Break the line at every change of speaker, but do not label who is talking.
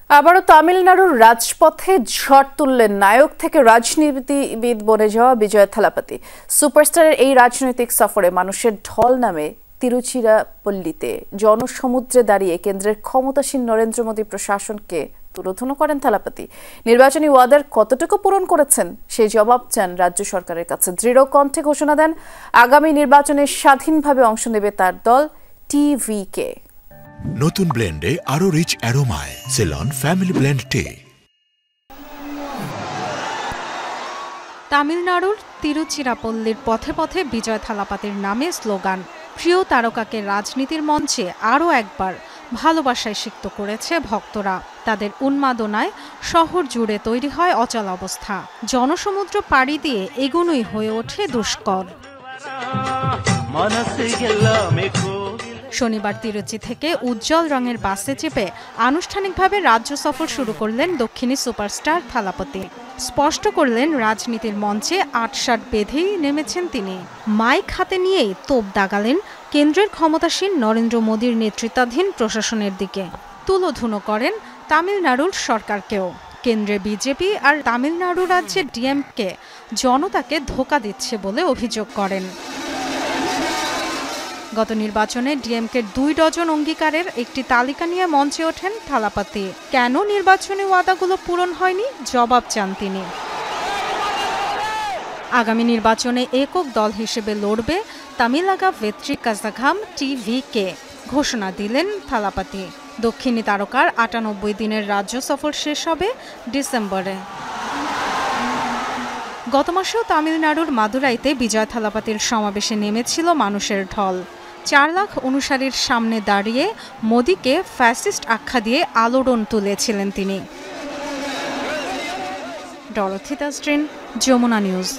আবারও তামিলনাড়ুর রাজপথে ঝড় তুললেন নায়ক থেকে রাজনীতিবিদ বনে যাওয়া বিজয় থালাপতি। সুপারস্টারের এই রাজনৈতিক সফরে মানুষের ঢল নামে তিরুচিরাপল্লীতে জনসমুদ্রে দাঁড়িয়ে কেন্দ্রের ক্ষমতাসীন নরেন্দ্র মোদী প্রশাসনকে তুলোধুনো করেন থালাপতি। নির্বাচনী ওয়াদার কতটুকু পূরণ করেছেন সেই জবাব চান রাজ্য সরকারের কাছে। দৃঢ় কণ্ঠে ঘোষণা দেন আগামী নির্বাচনে স্বাধীনভাবে অংশ নেবে তার দল টিভিকে।
নতুন ব্লেন্ডে আরো রিচ অ্যারোমায় সেলন ফ্যামিলি ব্লেন্ড টে।
তামিলনাড়ুর তিরুচিরাপল্লীর পথে পথে বিজয় থালাপতির নামে স্লোগান। প্রিয় তারকাকে রাজনীতির মঞ্চে আরও একবার ভালোবাসায় সিক্ত করেছে ভক্তরা। তাদের উন্মাদনায় শহর জুড়ে তৈরি হয় অচল অবস্থা। জনসমুদ্র পাড়ি দিয়ে এগোনোই হয়ে ওঠে দুষ্কর। শনিবার তিরুচি থেকে উজ্জ্বল রঙের বাসে চেপে আনুষ্ঠানিকভাবে রাজ্য সফর শুরু করলেন দক্ষিণী সুপারস্টার থালাপতি। স্পষ্ট করলেন রাজনীতির মঞ্চে আটসাট বেঁধেই নেমেছেন তিনি। মাইক হাতে নিয়েই তোপ দাগালেন কেন্দ্রের ক্ষমতাসীন নরেন্দ্র মোদীর নেতৃত্বাধীন প্রশাসনের দিকে। তুলোধুনো করেন তামিলনাড়ুর সরকারকেও। কেন্দ্রে বিজেপি আর তামিলনাড়ু রাজ্যে ডিএমকে জনতাকে ধোঁকা দিচ্ছে বলে অভিযোগ করেন। গত নির্বাচনে ডিএমকের 2 ডজন অঙ্গীকারের একটি তালিকা নিয়ে মঞ্চে ওঠেন থালাপতি। কেন নির্বাচনী ওয়াদাগুলো পূরণ হয়নি জবাব চান তিনি। আগামী নির্বাচনে একক দল হিসেবে লড়বে তামিলাগা ভেট্রি কাজাঘাম টিভিকে ঘোষণা দিলেন থালাপতি। দক্ষিণী তারকার 98 দিনের রাজ্য সফর শেষ হবে ডিসেম্বরে। গত মাসেও তামিলনাড়ুর মাদুরাইতে বিজয় থালাপতির সমাবেশে নেমেছিল মানুষের ঢল। 4 লাখ অনুসারীর সামনে দাঁড়িয়ে মোদীকে ফ্যাসিস্ট আখ্যা দিয়ে আলোড়ন তুলেছিলেন তিনি। Dorothy Tasrin, Jamuna news.